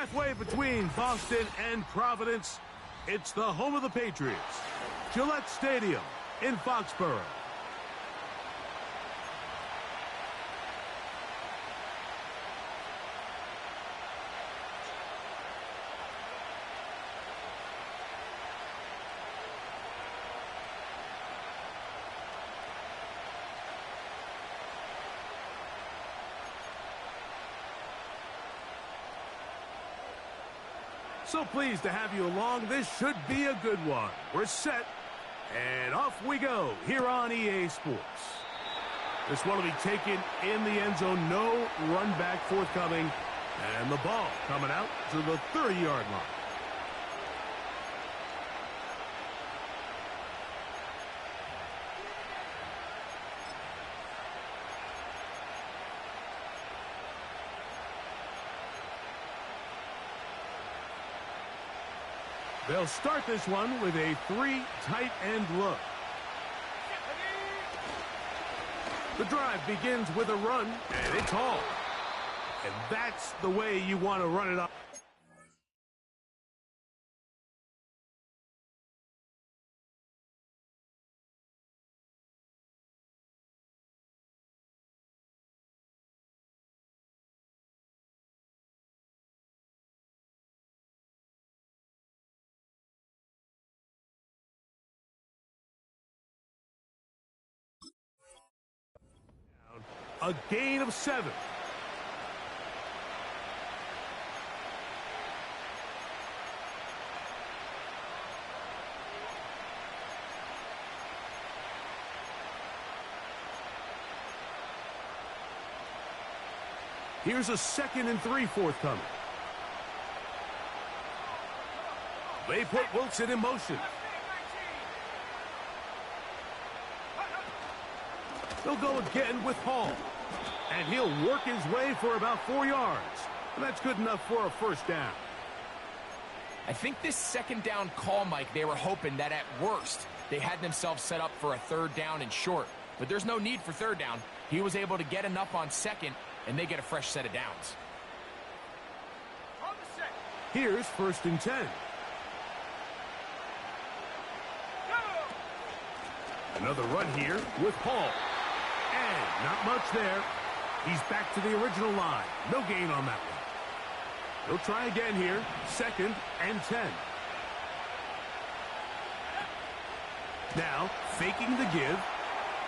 Halfway between Boston and Providence, it's the home of the Patriots, Gillette Stadium in Foxborough. So pleased to have you along. This should be a good one. We're set, and off we go here on EA Sports. This one will be taken in the end zone. No run back forthcoming, and the ball coming out to the 30-yard line. They'll start this one with a 3 tight end look. The drive begins with a run, and it's all. And that's the way you want to run it up. A gain of 7. Here's a 2nd and 3 forthcoming. They put Wilson in motion. They'll go again with Hall. And he'll work his way for about 4 yards. And that's good enough for a first down. I think this second down call, Mike, they were hoping that at worst they had themselves set up for a 3rd down and short. But there's no need for 3rd down. He was able to get enough on 2nd, and they get a fresh set of downs. Here's 1st and 10. Another run here with Hall. And not much there. He's back to the original line. No gain on that one. He'll try again here. 2nd and 10. Now, faking the give.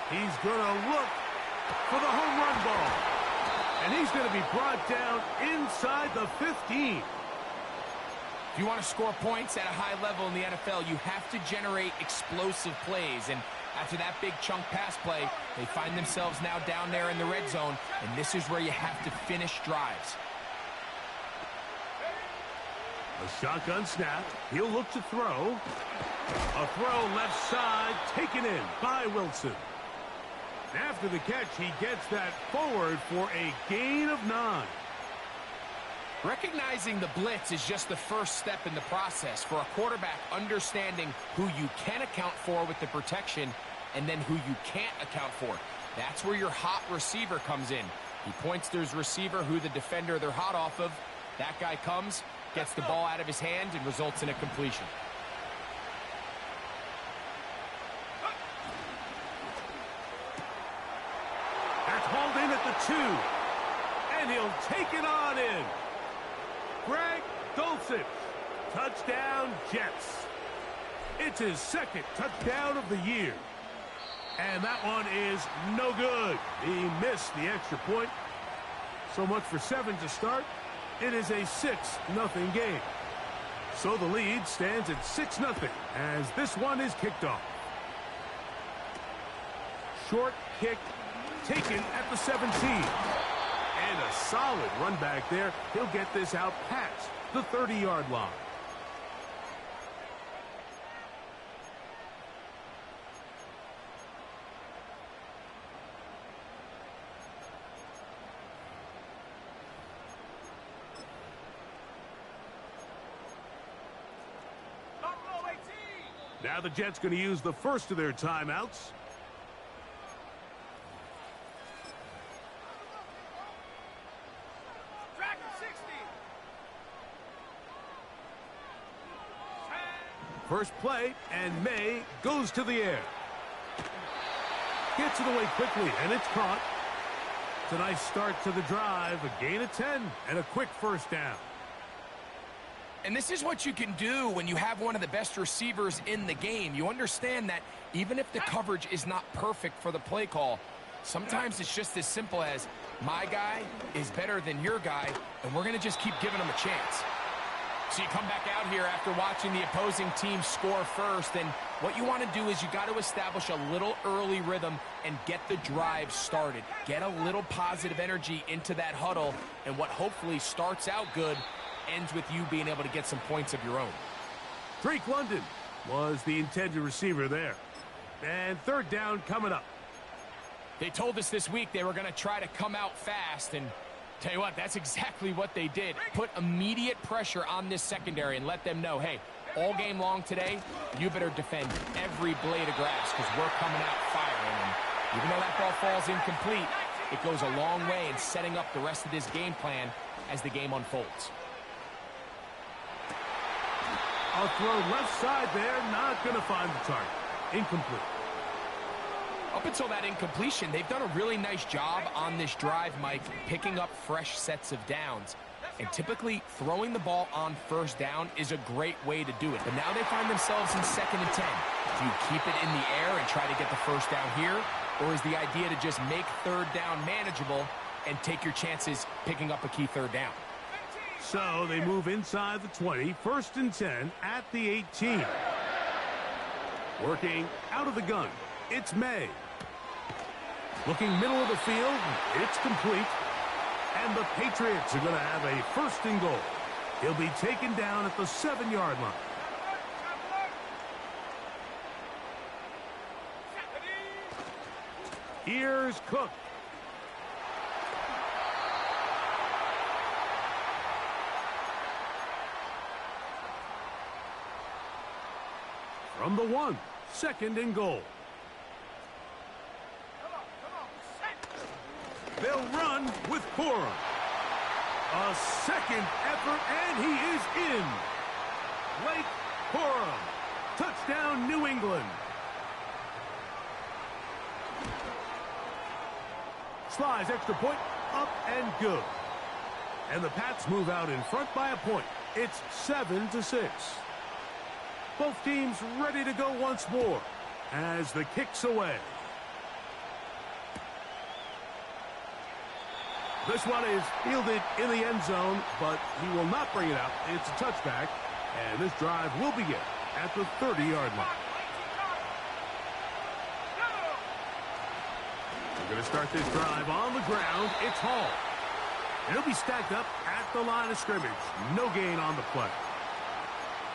He's going to look for the home run ball. And he's going to be brought down inside the 15. If you want to score points at a high level in the NFL, you have to generate explosive plays. And after that big chunk pass play, they find themselves now down there in the red zone, and this is where you have to finish drives. A shotgun snap. He'll look to throw. A throw left side, taken in by Wilson. After the catch, he gets that forward for a gain of 9. Recognizing the blitz is just the first step in the process for a quarterback understanding who you can account for with the protection and then who you can't account for. That's where your hot receiver comes in. He points to his receiver who the defender they're hot off of. That guy comes, gets the ball out of his hand, and results in a completion. That's hauled in at the 2. And he'll take it on in. Greg Dulcich. Touchdown, Jets. It's his 2nd touchdown of the year. And that one is no good. He missed the extra point. So much for 7 to start. It is a 6-0 game. So the lead stands at 6-0 as this one is kicked off. Short kick taken at the 17. And a solid run back there. He'll get this out past the 30-yard line. Now the Jets going to use the first of their timeouts. First play, and May goes to the air. Gets it away quickly, and it's caught. It's a nice start to the drive, a gain of 10, and a quick first down. And this is what you can do when you have one of the best receivers in the game. You understand that even if the coverage is not perfect for the play call, sometimes it's just as simple as my guy is better than your guy, and we're going to just keep giving him a chance. So you come back out here after watching the opposing team score first, and what you want to do is you got to establish a little early rhythm and get the drive started. Get a little positive energy into that huddle, and what hopefully starts out good ends with you being able to get some points of your own. Drake London was the intended receiver there. And third down coming up. They told us this week they were going to try to come out fast, and tell you what, that's exactly what they did. Put immediate pressure on this secondary and let them know, hey, all game long today, you better defend every blade of grass because we're coming out firing. And even though that ball falls incomplete, it goes a long way in setting up the rest of this game plan as the game unfolds. I'll throw left side there, not going to find the target. Incomplete. Up until that incompletion, they've done a really nice job on this drive, Mike, picking up fresh sets of downs. And typically, throwing the ball on first down is a great way to do it. But now they find themselves in 2nd and 10. Do you keep it in the air and try to get the first down here? Or is the idea to just make third down manageable and take your chances picking up a key third down? So they move inside the 20, 1st and 10 at the 18. Working out of the gun, it's May. Looking middle of the field, it's complete. And the Patriots are going to have a 1st and goal. He'll be taken down at the 7-yard line. Here's Cook. From the 1, 2nd and goal. They'll run with Corum. A second effort, and he is in. Blake Corum. Touchdown, New England. Slides extra point, up and good. And the Pats move out in front by a point. It's 7-6. Both teams ready to go once more as the kick's away. This one is fielded in the end zone, but he will not bring it out. It's a touchback, and this drive will begin at the 30-yard line. We're going to start this drive on the ground. It's Hall. And he'll be stacked up at the line of scrimmage. No gain on the play.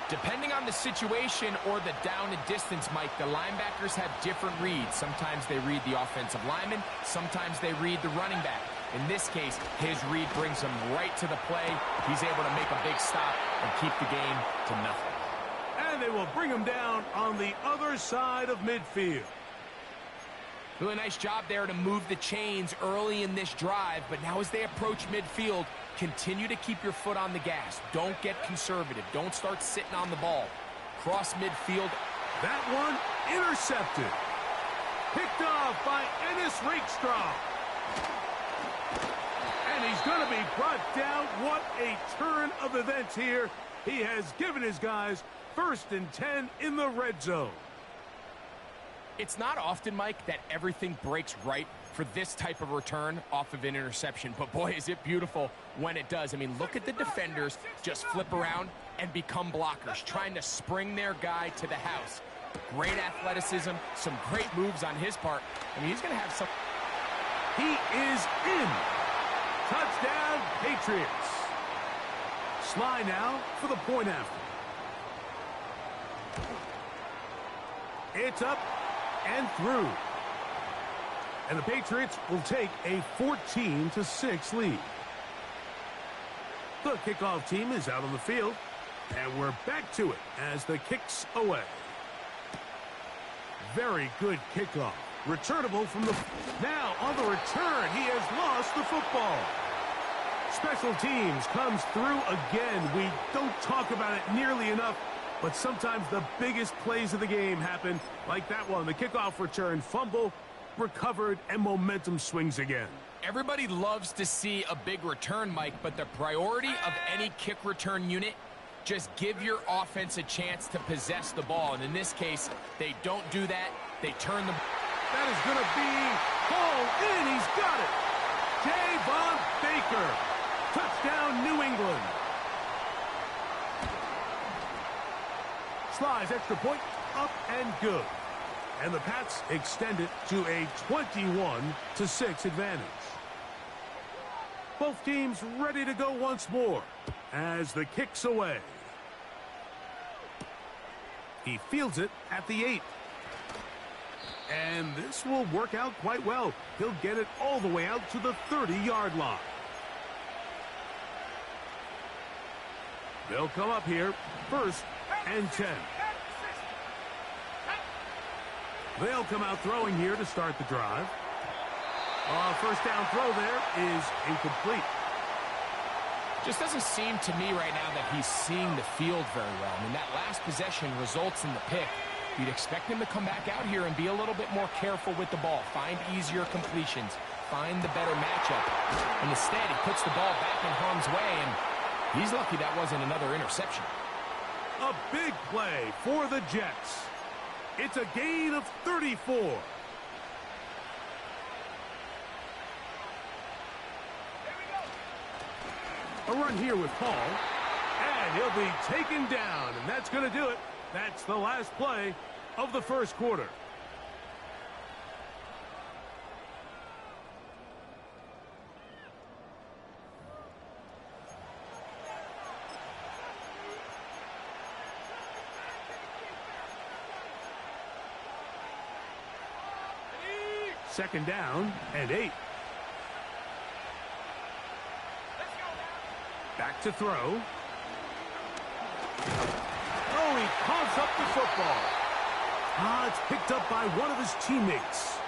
Depending on the situation or the down and distance, Mike, the linebackers have different reads. Sometimes they read the offensive lineman. Sometimes they read the running back. In this case, his read brings him right to the play. He's able to make a big stop and keep the game to nothing. And they will bring him down on the other side of midfield. Really nice job there to move the chains early in this drive, but now as they approach midfield, continue to keep your foot on the gas. Don't get conservative. Don't start sitting on the ball. Cross midfield. That one intercepted. Picked off by Ennis Rakestraw. And he's going to be brought down. What a turn of events here. He has given his guys 1st and 10 in the red zone. It's not often, Mike, that everything breaks right for this type of return off of an interception. But, boy, is it beautiful when it does. I mean, look at the defenders just flip around and become blockers, trying to spring their guy to the house. Great athleticism, some great moves on his part. I mean, he's going to have some... He is in. Touchdown, Patriots. Sly now for the point after. It's up and through. And the Patriots will take a 14-6 lead. The kickoff team is out on the field, and we're back to it as the kick's away. Very good kickoff. Returnable from the... Now, on the return, he has lost the football. Special teams comes through again. We don't talk about it nearly enough, But sometimes the biggest plays of the game happen like that one. The kickoff return, fumble, recovered, and momentum swings again. Everybody loves to see a big return, Mike, but the priority of any kick return unit, just give your offense a chance to possess the ball. And in this case, they don't do that. They turn the... That is going to be hauled in. He's got it. Javon Baker. Touchdown, New England. Slides extra point, up and good. And the Pats extend it to a 21-6 advantage. Both teams ready to go once more as the kick's away. He fields it at the 8. And this will work out quite well. He'll get it all the way out to the 30-yard line. They'll come up here, 1st and 10. They'll come out throwing here to start the drive. First down throw there is incomplete. Just doesn't seem to me right now that he's seeing the field very well. I mean, that last possession results in the pick. You'd expect him to come back out here and be a little bit more careful with the ball, find easier completions, find the better matchup. And instead, he puts the ball back in harm's way, and he's lucky that wasn't another interception. A big play for the Jets. It's a gain of 34. A run here with Paul, and he'll be taken down, and that's going to do it. That's the last play of the first quarter. Second down and 8. Back to throw. Oh, he coughs up the football. It's picked up by one of his teammates.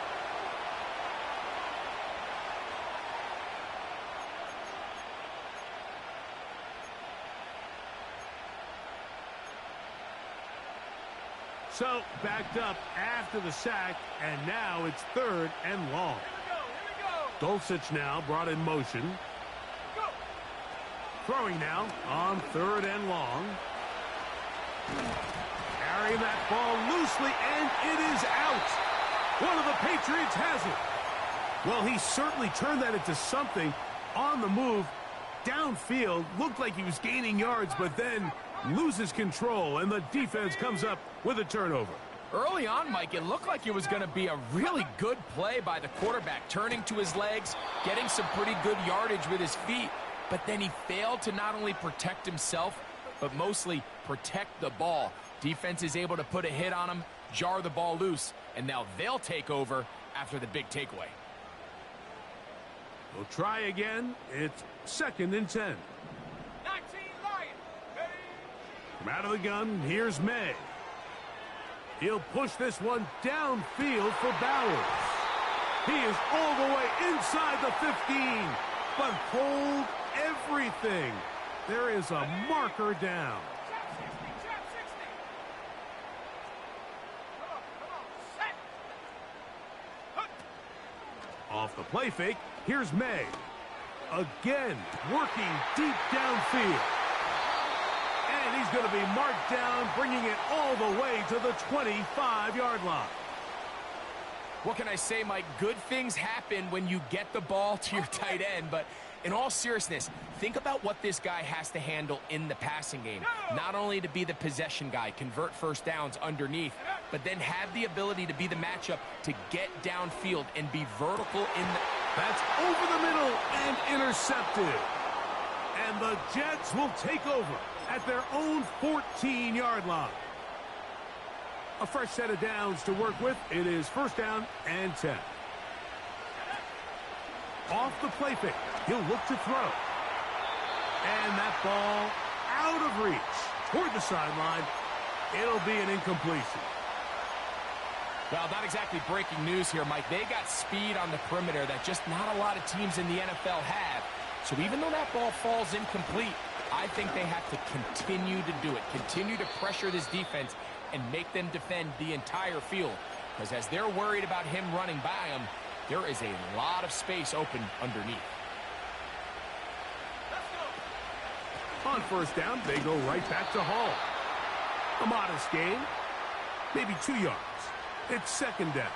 So, backed up after the sack, and now it's 3rd and long. Dulcich now brought in motion. Throwing now on 3rd and long. Carrying that ball loosely, and it is out. One of the Patriots has it. Well, he certainly turned that into something on the move. Downfield, looked like he was gaining yards, but then loses control, and the defense comes up with a turnover. Early on, Mike, it looked like it was going to be a really good play by the quarterback, turning to his legs, getting some pretty good yardage with his feet, but then he failed to not only protect himself, but mostly protect the ball. Defense is able to put a hit on him, jar the ball loose, and now they'll take over after the big takeaway. We'll try again. It's 2nd and 10. 19 Lions. From out of the gun, here's May. He'll push this one downfield for Bowers. He is all the way inside the 15, but hold everything. There is a marker down. Off the play fake, here's May. Again, working deep downfield. And he's going to be marked down, bringing it all the way to the 25-yard line. What can I say, Mike? Good things happen when you get the ball to your tight end, but in all seriousness, think about what this guy has to handle in the passing game. Not only to be the possession guy, convert first downs underneath, but then have the ability to be the matchup to get downfield and be vertical in the... That's over the middle and intercepted. And the Jets will take over at their own 14-yard line. A fresh set of downs to work with. It is 1st down and 10. Off the play fake. He'll look to throw. And that ball out of reach toward the sideline. It'll be an incompletion. Well, not exactly breaking news here, Mike. They got speed on the perimeter that just not a lot of teams in the NFL have. So even though that ball falls incomplete, I think they have to continue to do it, continue to pressure this defense and make them defend the entire field. Because as they're worried about him running by them, there is a lot of space open underneath. On first down, they go right back to Hall. A modest gain, maybe 2 yards. It's second down.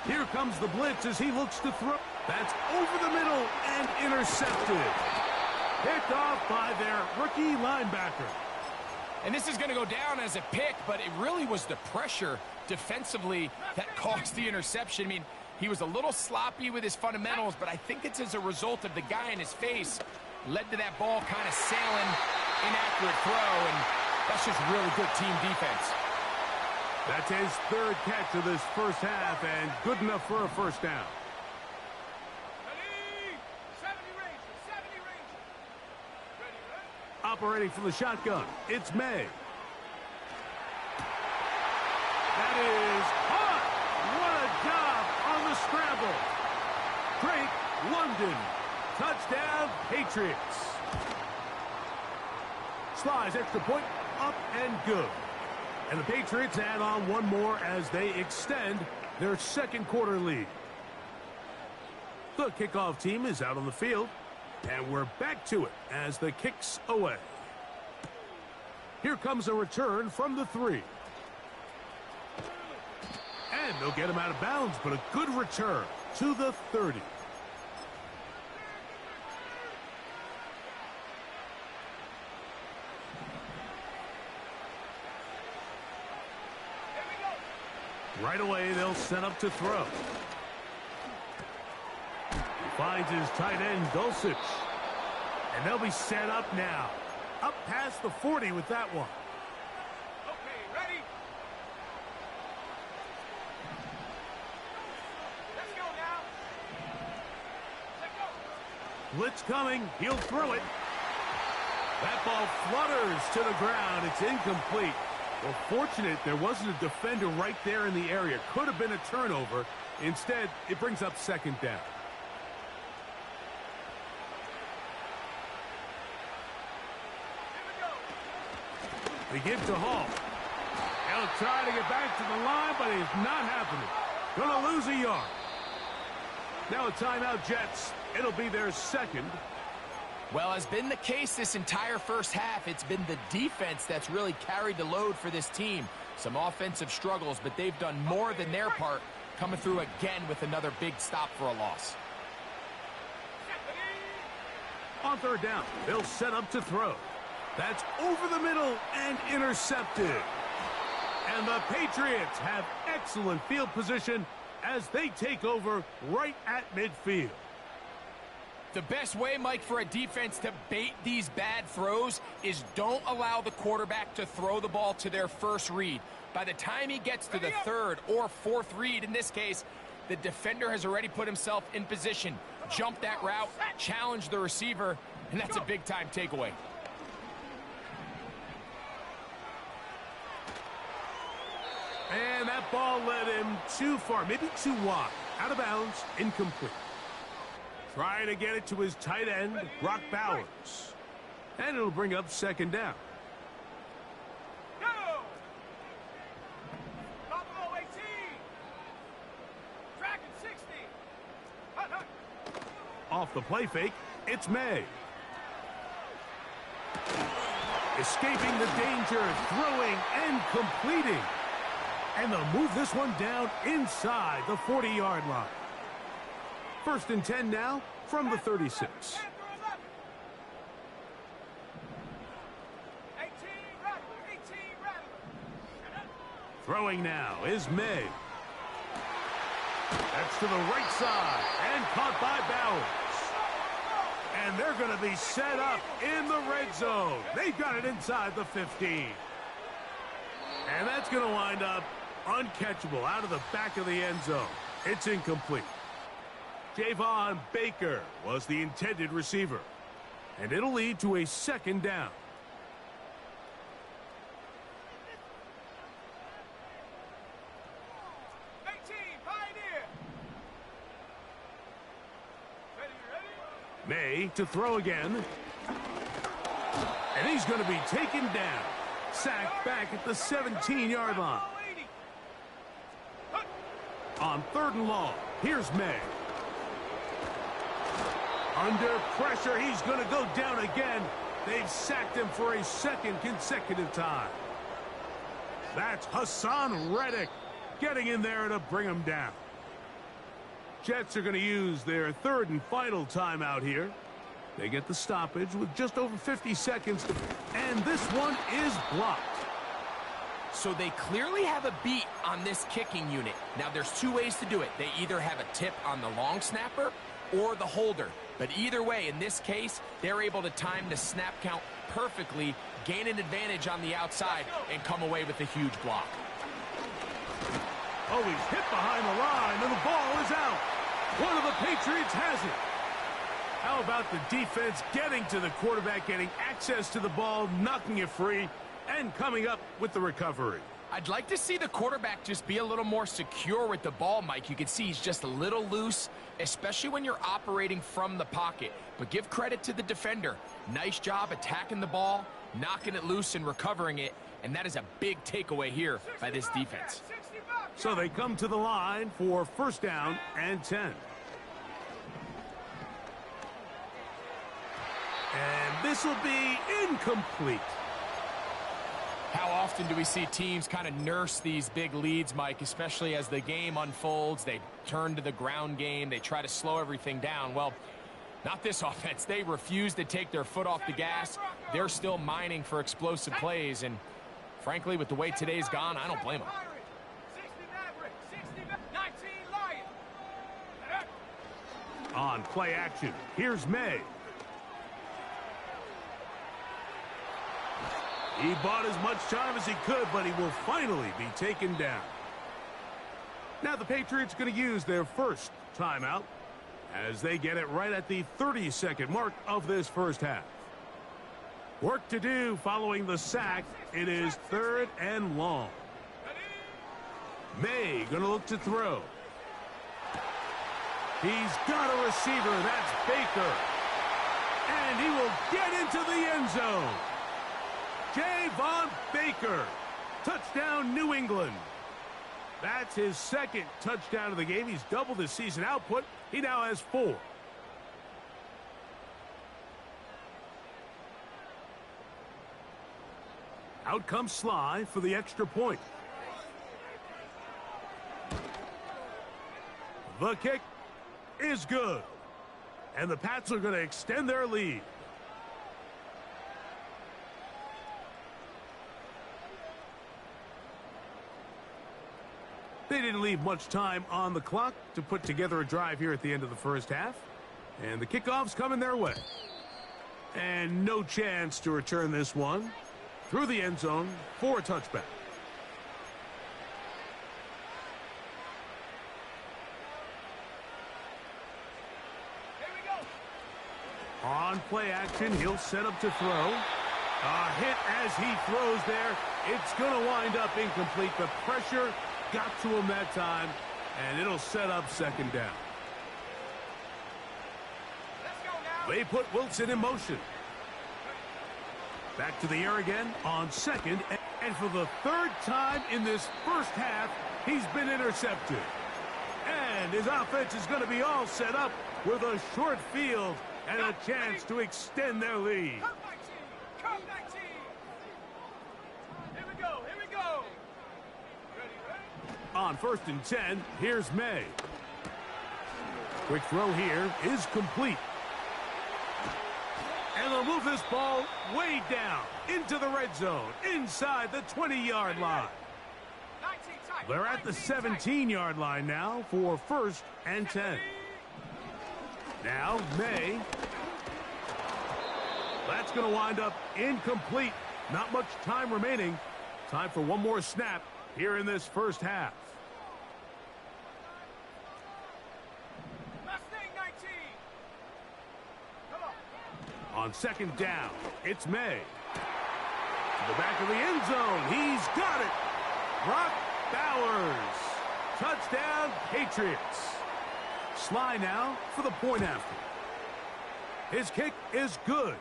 Here comes the blitz as he looks to throw. That's over the middle and intercepted. Picked off by their rookie linebacker. And this is going to go down as a pick, but it really was the pressure defensively that caused the interception. I mean, he was a little sloppy with his fundamentals, but I think it's as a result of the guy in his face led to that ball kind of sailing, inaccurate throw, and that's just really good team defense. That's his third catch of this first half, and good enough for a first down. 70 Rangers. Ready. Operating from the shotgun, it's May. That is hot. What a job on the scramble. Drake London. Touchdown, Patriots. Slides extra point, up and good. And the Patriots add on one more as they extend their second quarter lead. The kickoff team is out on the field, and we're back to it as the kick's away. Here comes a return from the 3. And they'll get him out of bounds, but a good return to the 30. Right away, they'll set up to throw. He finds his tight end, Dulcich. And they'll be set up now. Up past the 40 with that one. Okay, ready? Let's go now. Let's go. Blitz coming. He'll throw it. That ball flutters to the ground. It's incomplete. Well, fortunate there wasn't a defender right there in the area. Could have been a turnover. Instead, it brings up second down. They give to Hall. He'll try to get back to the line, but it's not happening. Gonna lose a yard. Now a timeout, Jets. It'll be their second. Well, as been the case this entire first half, it's been the defense that's really carried the load for this team. Some offensive struggles, but they've done more than their part, coming through again with another big stop for a loss. On third down, they'll set up to throw. That's over the middle and intercepted. And the Patriots have excellent field position as they take over right at midfield. The best way, Mike, for a defense to bait these bad throws is don't allow the quarterback to throw the ball to their first read. By the time he gets to the third or fourth read, in this case, the defender has already put himself in position, jumped that route, challenged the receiver, and that's a big-time takeaway. And that ball led him too far, maybe too wide. Out of bounds, incomplete. Trying to get it to his tight end, Brock Bowers. And it'll bring up second down. Go! Buffalo 18. Dragon 60. Hut, hut. Off the play fake, it's May. Escaping the danger, throwing and completing. And they'll move this one down inside the 40-yard line. First and 10 now from the 36. 18 Rattler. Throwing now is May. That's to the right side and caught by Bowers. And they're going to be set up in the red zone. They've got it inside the 15. And that's going to wind up uncatchable out of the back of the end zone. It's incomplete. Javon Baker was the intended receiver. And it'll lead to a second down. May to throw again. And he's going to be taken down. Sacked back at the 17-yard line. On 3rd and long, here's May. Under pressure, he's going to go down again. They've sacked him for a second consecutive time. That's Hassan Reddick getting in there to bring him down. Jets are going to use their 3rd and final timeout here. They get the stoppage with just over 50 seconds. And this one is blocked. So they clearly have a beat on this kicking unit. Now, there's 2 ways to do it. They either have a tip on the long snapper or the holder. But either way, in this case, they're able to time the snap count perfectly, gain an advantage on the outside, and come away with a huge block. Oh, he's hit behind the line, and the ball is out. One of the Patriots has it. How about the defense getting to the quarterback, getting access to the ball, knocking it free, and coming up with the recovery? I'd like to see the quarterback just be a little more secure with the ball, Mike. You can see he's just a little loose, especially when you're operating from the pocket. But give credit to the defender. Nice job attacking the ball, knocking it loose and recovering it. And that is a big takeaway here by this defense. So they come to the line for 1st down and 10. And this will be incomplete. How often do we see teams kind of nurse these big leads, Mike, especially as the game unfolds? They turn to the ground game. They try to slow everything down. Well, not this offense. They refuse to take their foot off the gas. They're still mining for explosive plays. And frankly, with the way today's gone, I don't blame them. On play action, here's May. He bought as much time as he could, but he will finally be taken down. Now the Patriots going to use their 1st timeout as they get it right at the 30-second mark of this 1st half. Work to do following the sack. It is 3rd and long. May going to look to throw. He's got a receiver. That's Baker. And he will get into the end zone. Javon Baker. Touchdown, New England. That's his 2nd touchdown of the game. He's doubled his season output. He now has 4. Out comes Sly for the extra point. The kick is good. And the Pats are going to extend their lead. They didn't leave much time on the clock to put together a drive here at the end of the 1st half. And the kickoff's coming their way. And no chance to return this one through the end zone for a touchback. On play action, he'll set up to throw. A hit as he throws there. It's going to wind up incomplete. The pressure got to him that time, and it'll set up 2nd down. They put Wilson in motion. Back to the air again on 2nd, and for the 3rd time in this 1st half, he's been intercepted. And his offense is going to be all set up with a short field and a chance to extend their lead. Come 19. Here we go. Here we go. Ready? On 1st and 10, here's May. Quick throw here is complete. And they'll move this ball way down into the red zone, inside the 20-yard line. They're at the 17-yard line now for 1st and 10. Now, May. That's going to wind up incomplete. Not much time remaining. Time for one more snap here in this 1st half. On second down, it's May. To the back of the end zone. He's got it. Brock Bowers. Touchdown, Patriots. Sly now for the point after. His kick is good.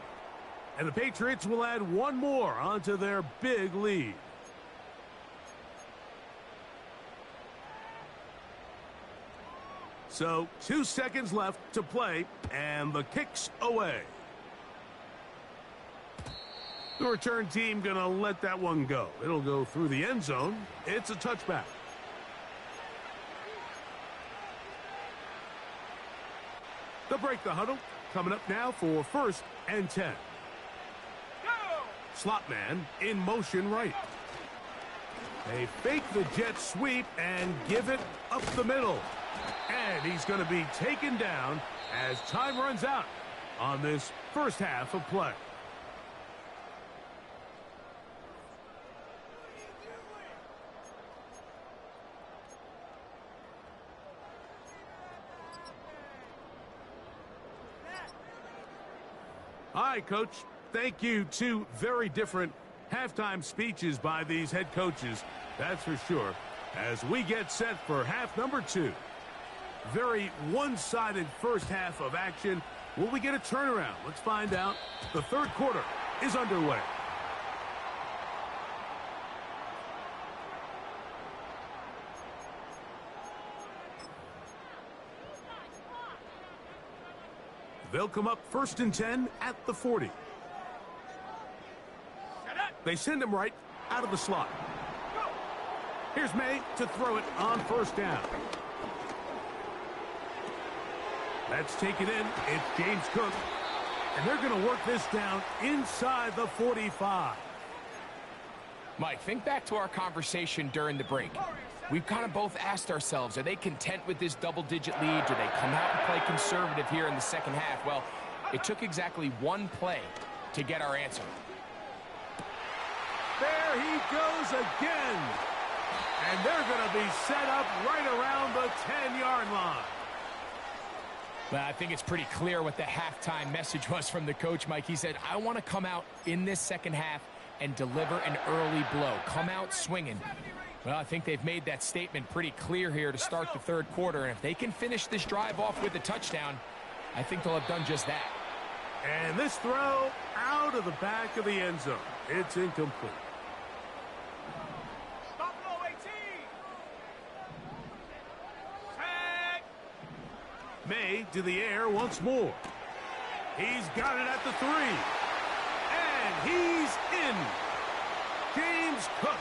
And the Patriots will add one more onto their big lead. So 2 seconds left to play, and the kick's away. The return team going to let that one go. It'll go through the end zone. It's a touchback. They'll break the huddle. Coming up now for 1st and 10. Slot man in motion right. They fake the jet sweep and give it up the middle. And he's going to be taken down as time runs out on this first half of play. All right, Coach. Thank you. 2 very different halftime speeches by these head coaches. That's for sure. As we get set for half number 2. Very one-sided first half of action. Will we get a turnaround? Let's find out. The third quarter is underway. They'll come up 1st and 10 at the 40. They send him right out of the slot. Here's May to throw it on 1st down. That's taken in. It's James Cook. And they're going to work this down inside the 45. Mike, think back to our conversation during the break. We've kind of both asked ourselves, are they content with this double-digit lead? Do they come out and play conservative here in the second half? Well, it took exactly one play to get our answer. There he goes again. And they're going to be set up right around the 10-yard line. Well, I think it's pretty clear what the halftime message was from the coach, Mike. He said, I want to come out in this second half and deliver an early blow. Come out swinging. Well, I think they've made that statement pretty clear here to start the third quarter. And if they can finish this drive off with a touchdown, I think they'll have done just that. And this throw out of the back of the end zone. It's incomplete. Buffalo 18. Tag. May to the air once more. He's got it at the 3. And he's in. James Cook.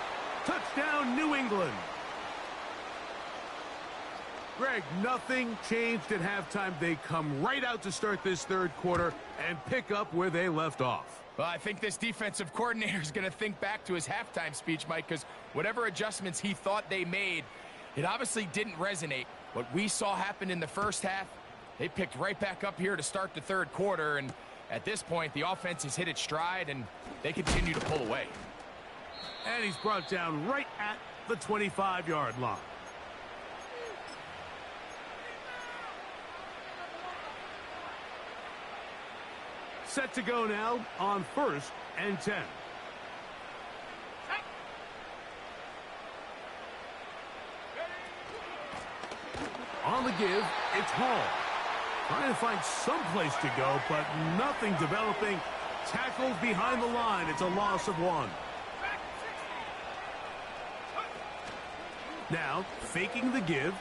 Touchdown, New England. Greg, nothing changed at halftime. They come right out to start this third quarter and pick up where they left off. Well, I think this defensive coordinator is going to think back to his halftime speech, Mike, because whatever adjustments he thought they made, it obviously didn't resonate. What we saw happen in the first half, they picked right back up here to start the third quarter, and at this point, the offense has hit its stride, and they continue to pull away. And he's brought down right at the 25-yard line. Set to go now on 1st and 10. On the give, it's Hall. Trying to find some place to go, but nothing developing. Tackled behind the line. It's a loss of 1. Now, faking the give.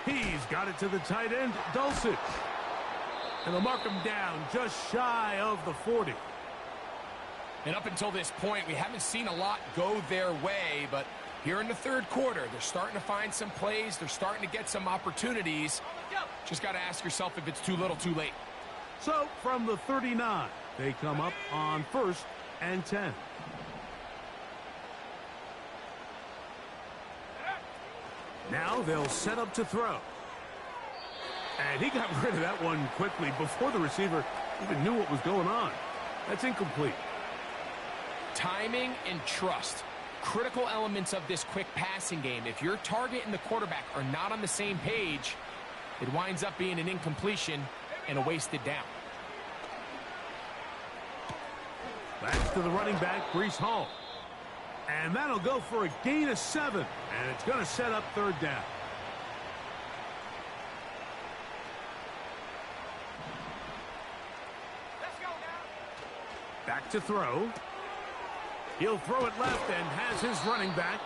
He's got it to the tight end, Dulcich. And they'll mark him down just shy of the 40. And up until this point, we haven't seen a lot go their way, but here in the third quarter, they're starting to find some plays. They're starting to get some opportunities. Just got to ask yourself if it's too little, too late. So, from the 39, they come up on 1st and 10. Now they'll set up to throw. And he got rid of that one quickly before the receiver even knew what was going on. That's incomplete. Timing and trust. Critical elements of this quick passing game. If your target and the quarterback are not on the same page, it winds up being an incompletion and a wasted down. Back to the running back, Breece Hall. And that'll go for a gain of 7. And it's going to set up third down. Let's go now. Back to throw. He'll throw it left and has his running back.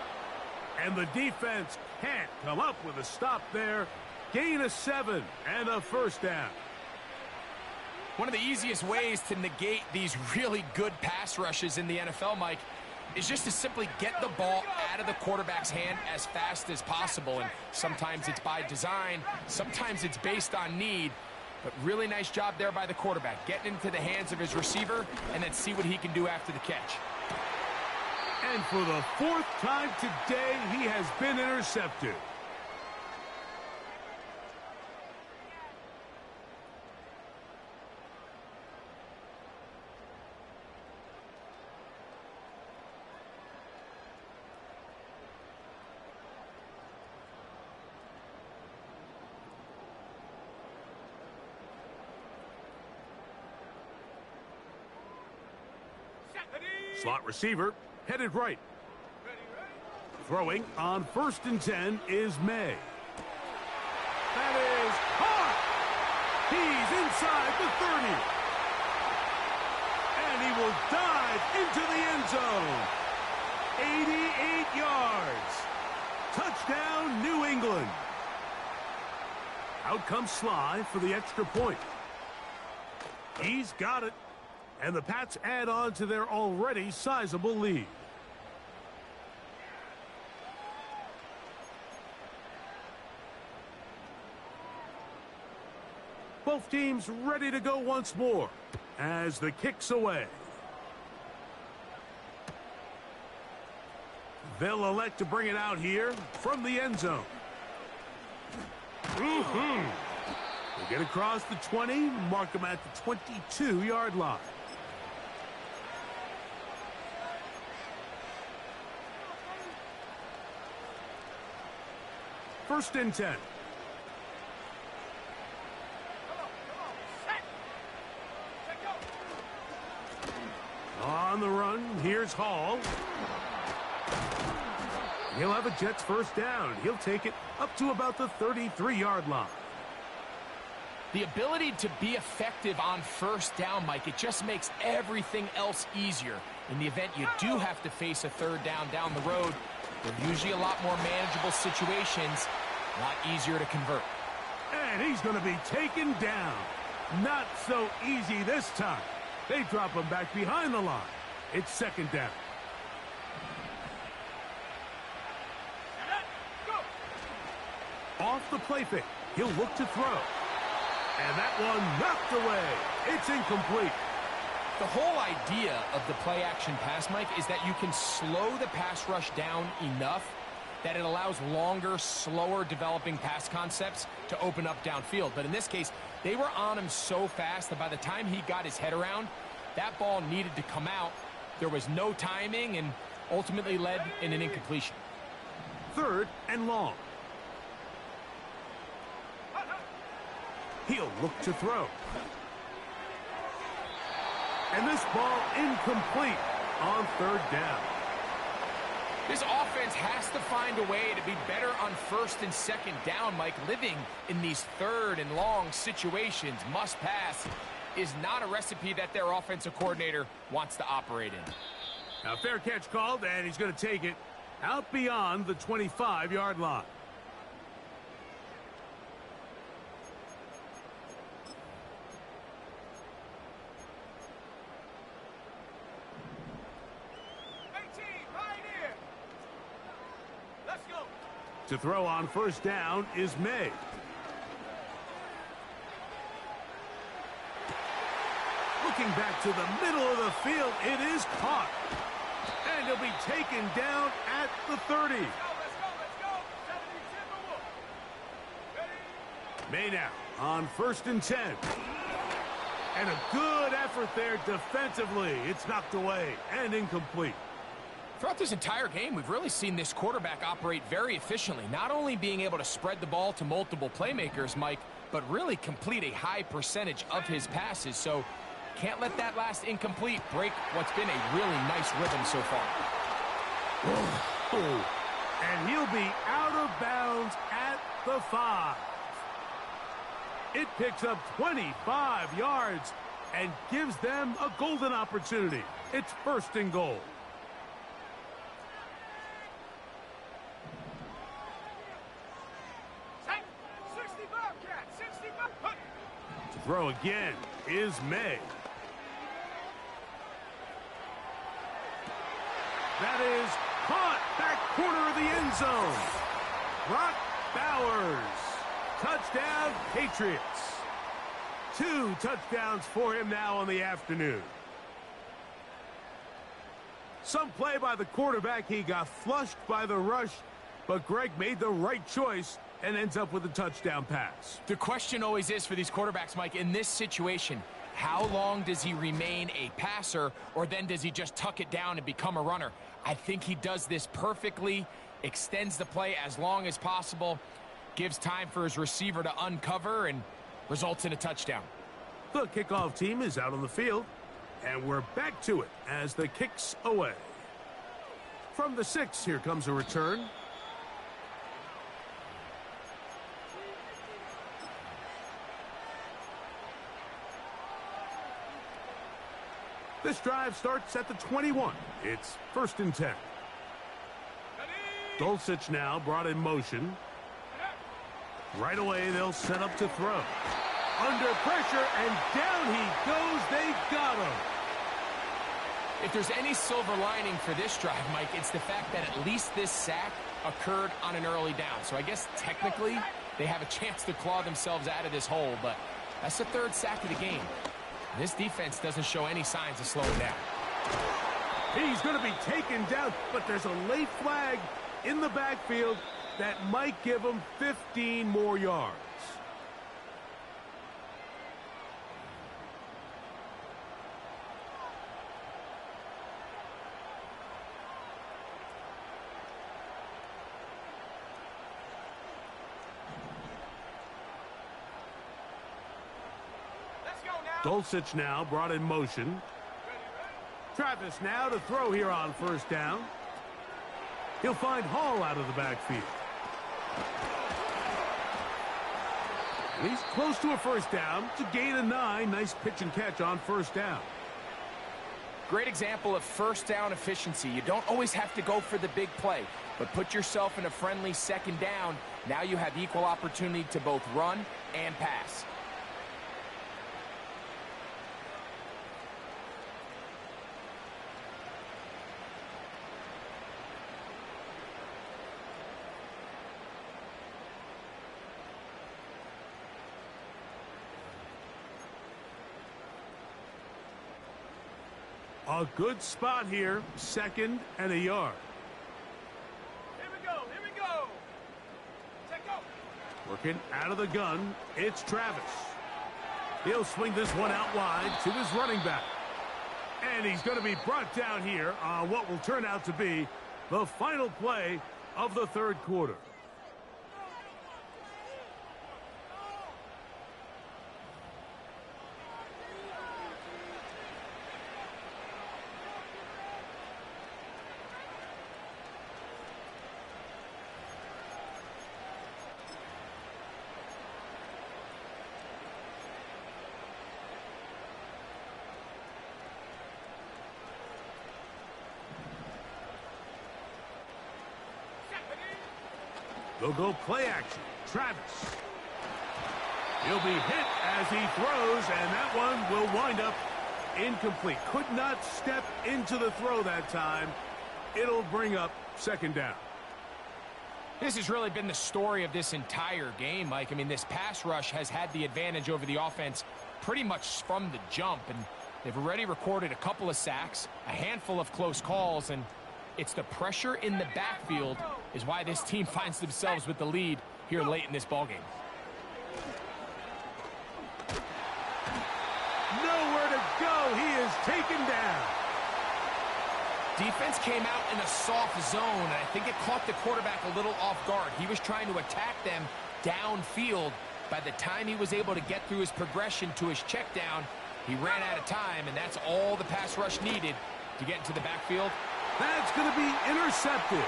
And the defense can't come up with a stop there. Gain of 7 and a first down. One of the easiest ways to negate these really good pass rushes in the NFL, Mike, is just to simply get the ball out of the quarterback's hand as fast as possible. And sometimes it's by design, sometimes it's based on need. But really nice job there by the quarterback, getting into the hands of his receiver and then see what he can do after the catch. And for the 4th time today, he has been intercepted. Slot receiver, headed right. Throwing on 1st and 10 is May. That is caught! He's inside the 30. And he will dive into the end zone. 88 yards. Touchdown, New England. Out comes Sly for the extra point. He's got it. And the Pats add on to their already sizable lead. Both teams ready to go once more as the kick's away. They'll elect to bring it out here from the end zone. They get across the 20, mark them at the 22-yard line. First and 10. On the run, here's Hall. He'll have a Jets first down. He'll take it up to about the 33-yard line. The ability to be effective on first down, Mike, it just makes everything else easier. In the event you do have to face a third down the road, they're usually a lot more manageable situations, a lot easier to convert. And he's going to be taken down. Not so easy this time. They drop him back behind the line. It's second down. Off the play fake. He'll look to throw. And that one knocked away. It's incomplete. The whole idea of the play-action pass, Mike, is that you can slow the pass rush down enough that it allows longer, slower developing pass concepts to open up downfield. But in this case, they were on him so fast that by the time he got his head around, that ball needed to come out. There was no timing and ultimately led in an incompletion. Third and long. He'll look to throw. And this ball incomplete on third down. This offense has to find a way to be better on first and second down, Mike. Living in these third and long situations, must pass, is not a recipe that their offensive coordinator wants to operate in. Now fair catch called, and he's going to take it out beyond the 25-yard line. To throw on first down is May. Looking back to the middle of the field, it is caught. And he'll be taken down at the 30. Let's go. May now on first and 10. And a good effort there defensively. It's knocked away and incomplete. Throughout this entire game, we've really seen this quarterback operate very efficiently, not only being able to spread the ball to multiple playmakers, Mike, but really complete a high percentage of his passes. So Can't let that last incomplete break what's been a really nice rhythm so far. And he'll be out of bounds at the 5. It picks up 25 yards and gives them a golden opportunity. It's 1st and goal. To throw again is May. That is caught back corner of the end zone. Brock Bowers. Touchdown, Patriots. 2 touchdowns for him now on the afternoon. Some play by the quarterback. He got flushed by the rush, but Greg made the right choice and ends up with a touchdown pass. The question always is for these quarterbacks, Mike, in this situation, how long does he remain a passer, or then does he just tuck it down and become a runner? I think he does this perfectly, extends the play as long as possible, gives time for his receiver to uncover, and results in a touchdown. The kickoff team is out on the field, and we're back to it as the kick's away. From the 6, here comes a return. This drive starts at the 21. It's 1st and 10. Dulcich now brought in motion. Right away, they'll set up to throw. Under pressure, and down he goes. They got him. If there's any silver lining for this drive, Mike, it's the fact that at least this sack occurred on an early down. So I guess technically they have a chance to claw themselves out of this hole, but that's the 3rd sack of the game. This defense doesn't show any signs of slowing down. He's going to be taken down, but there's a late flag in the backfield that might give him 15 more yards. Dulcich now brought in motion. Travis now to throw here on 1st down. He'll find Hall out of the backfield. He's close to a 1st down. It's a gain of 9. Nice pitch and catch on 1st down. Great example of 1st down efficiency. You don't always have to go for the big play, but put yourself in a friendly 2nd down. Now you have equal opportunity to both run and pass. A good spot here, 2nd and a yard. Here we go, here we go. Take go. Working out of the gun, it's Travis. He'll swing this one out wide to his running back. And he's going to be brought down here on what will turn out to be the final play of the 3rd quarter. They'll go play action. Travis. He'll be hit as he throws, and that one will wind up incomplete. Could not step into the throw that time. It'll bring up 2nd down. This has really been the story of this entire game, Mike. I mean, this pass rush has had the advantage over the offense pretty much from the jump, and they've already recorded a couple of sacks, a handful of close calls, and it's the pressure in the backfield is why this team finds themselves with the lead here late in this ballgame. Nowhere to go. He is taken down. Defense came out in a soft zone, and I think it caught the quarterback a little off guard. He was trying to attack them downfield. By the time he was able to get through his progression to his check down, He ran out of time, and that's all the pass rush needed to get into the backfield. That's going to be intercepted.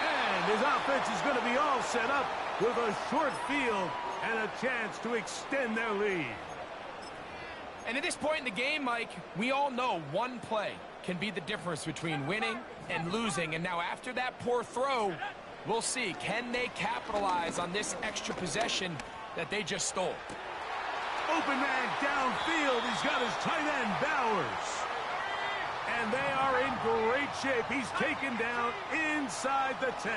And his offense is going to be all set up with a short field and a chance to extend their lead. And at this point in the game, Mike, we all know one play can be the difference between winning and losing. And now after that poor throw, we'll see, can they capitalize on this extra possession that they just stole? Open man downfield. He's got his tight end, Bowers. And they are in great shape. He's taken down inside the 10.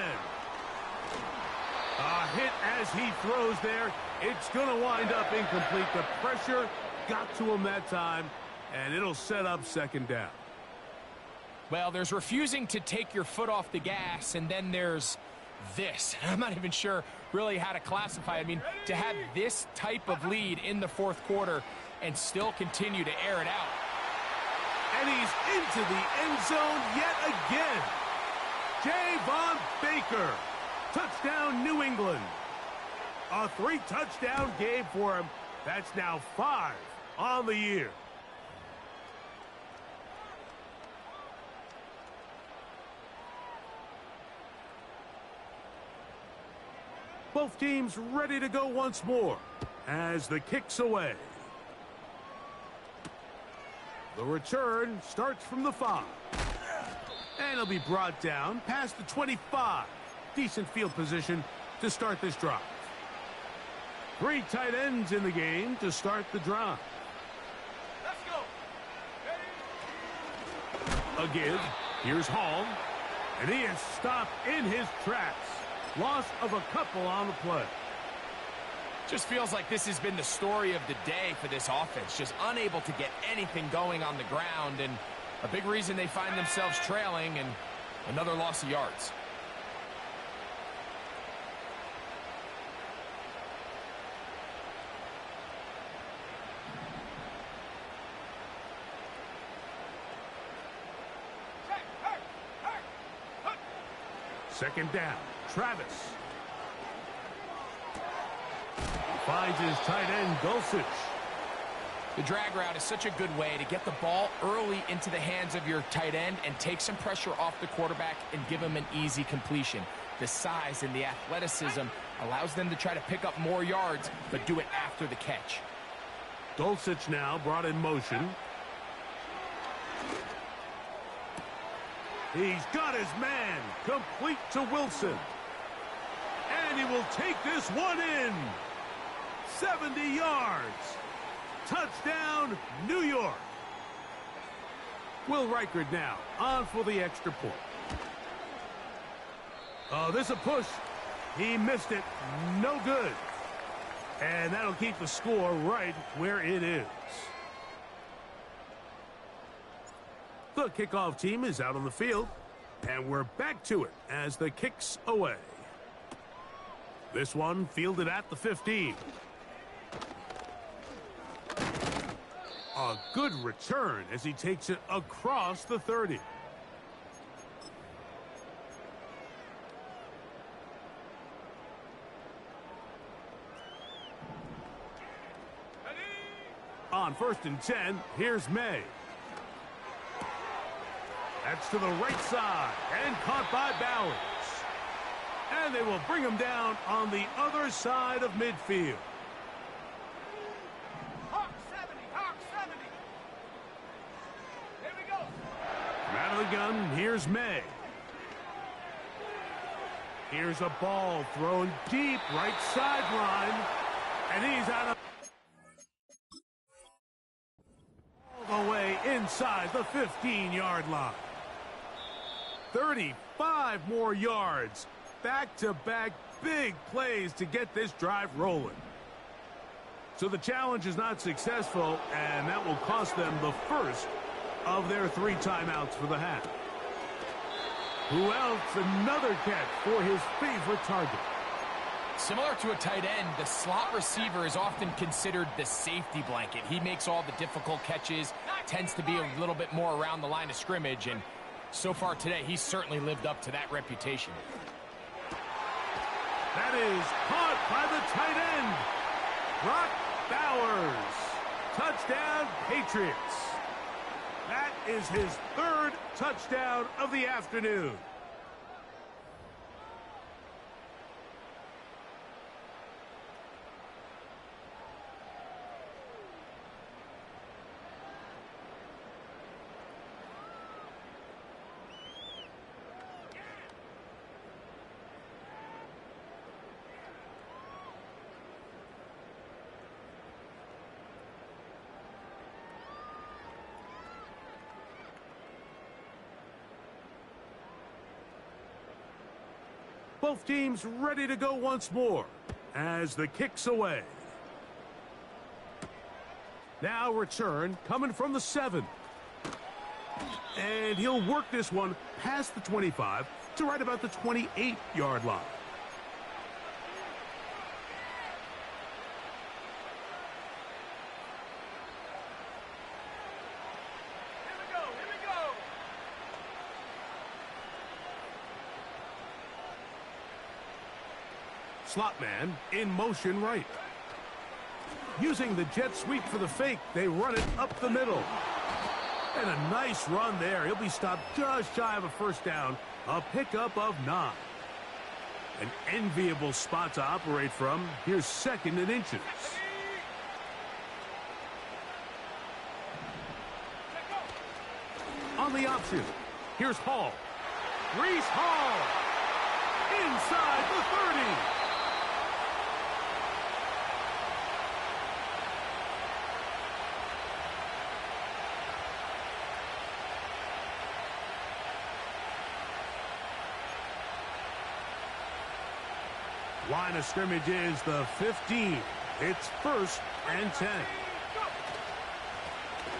A hit as he throws there. It's going to wind up incomplete. The pressure got to him that time, and it'll set up second down. Well, there's refusing to take your foot off the gas, and then there's this. I'm not even sure really how to classify it. I mean, to have this type of lead in the fourth quarter and still continue to air it out. And he's into the end zone yet again. Javon Baker. Touchdown, New England. A 3-touchdown game for him. That's now 5 on the year. Both teams ready to go once more as the kick's away. The return starts from the 5. And it'll be brought down past the 25. Decent field position to start this drive. 3 tight ends in the game to start the drive. Let's go. A give. Here's Hall. And he is stopped in his tracks. Loss of a couple on the play. Just feels like this has been the story of the day for this offense. Just unable to get anything going on the ground. And a big reason they find themselves trailing, and another loss of yards. Second down. Travis. Finds his tight end, Dulcich. The drag route is such a good way to get the ball early into the hands of your tight end and take some pressure off the quarterback and give him an easy completion. The size and the athleticism allows them to try to pick up more yards, but do it after the catch. Dulcich now brought in motion. He's got his man, complete to Wilson. And he will take this one in. 70 yards. Touchdown, New York. Will Reichard now on for the extra point. Oh, this is a push. He missed it. No good. And that'll keep the score right where it is. The kickoff team is out on the field, and we're back to it as the kick's away. This one fielded at the 15. A good return as he takes it across the 30. On 1st and 10, here's May. That's to the right side and caught by Bowers. And they will bring him down on the other side of midfield. Hawk 70, Hawk 70. Here we go. From out of the gun, here's May. Here's a ball thrown deep right sideline. And he's out of all the way inside the 15-yard line. 35 more yards. Back-to-back big plays to get this drive rolling. So the challenge is not successful, and that will cost them the first of their 3 timeouts for the half. Who else? Another catch for his favorite target. Similar to a tight end, the slot receiver is often considered the safety blanket. He makes all the difficult catches, tends to be a little bit more around the line of scrimmage, and so far today, he's certainly lived up to that reputation. That is caught by the tight end. Brock Bowers. Touchdown, Patriots. That is his third touchdown of the afternoon. Both teams ready to go once more as the kick's away. Now return coming from the 7. And he'll work this one past the 25 to right about the 28-yard line. Slot man in motion right. Using the jet sweep for the fake, they run it up the middle. And a nice run there. He'll be stopped just shy of a first down. A pickup of 9. An enviable spot to operate from. Here's 2nd and inches. On the option, here's Hall. Breece Hall inside the 30. Line of scrimmage is the 15. It's 1st and 10.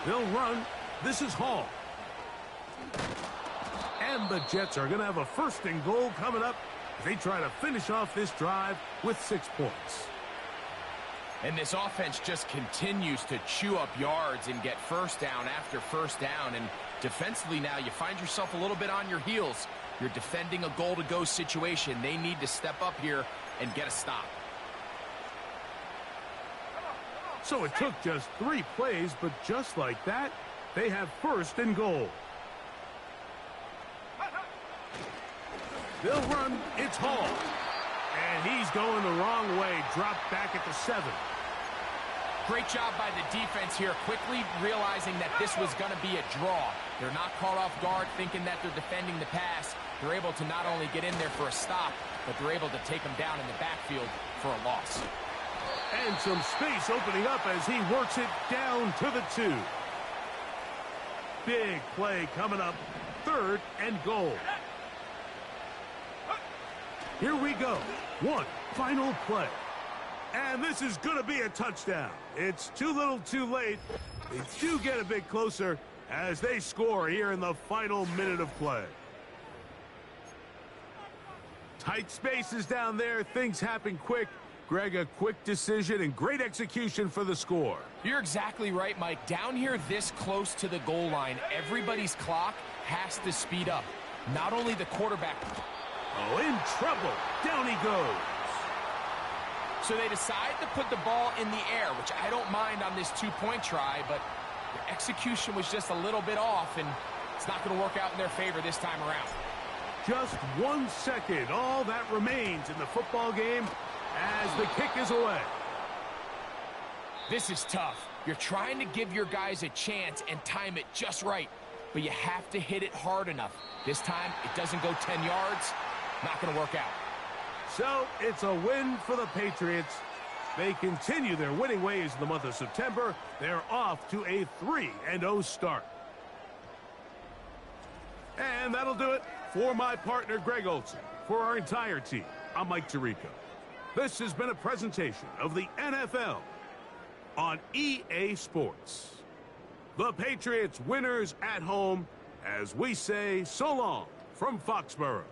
They'll run. This is Hall. And the Jets are going to have a 1st and goal coming up as they try to finish off this drive with 6 points. And this offense just continues to chew up yards and get first down after first down. And defensively now, you find yourself a little bit on your heels. You're defending a goal-to-go situation. They need to step up here and get a stop. So it took just 3 plays, but just like that, they have 1st and goal. They'll run. It's Hall. And he's going the wrong way. Dropped back at the 7. Great job by the defense here, quickly realizing that this was going to be a draw. They're not caught off guard thinking that they're defending the pass. They're able to not only get in there for a stop, but they're able to take him down in the backfield for a loss. And some space opening up as he works it down to the 2. Big play coming up. 3rd and goal. Here we go. One final play. And this is going to be a touchdown. It's too little too late. They do get a bit closer as they score here in the final minute of play. Tight spaces down there. Things happen quick. Greg, a quick decision and great execution for the score. You're exactly right, Mike. Down here this close to the goal line, everybody's clock has to speed up. Not only the quarterback. Oh, in trouble. Down he goes. So they decide to put the ball in the air, which I don't mind on this 2-point try, but the execution was just a little bit off, and it's not going to work out in their favor this time around. Just 1 second, all that remains in the football game as the kick is away. This is tough. You're trying to give your guys a chance and time it just right, but you have to hit it hard enough. This time, it doesn't go 10 yards. Not going to work out. So, it's a win for the Patriots. They continue their winning ways in the month of September. They're off to a 3-0 start. And that'll do it for my partner, Greg Olsen. For our entire team, I'm Mike Tirico. This has been a presentation of the NFL on EA Sports. The Patriots winners at home as we say so long from Foxborough.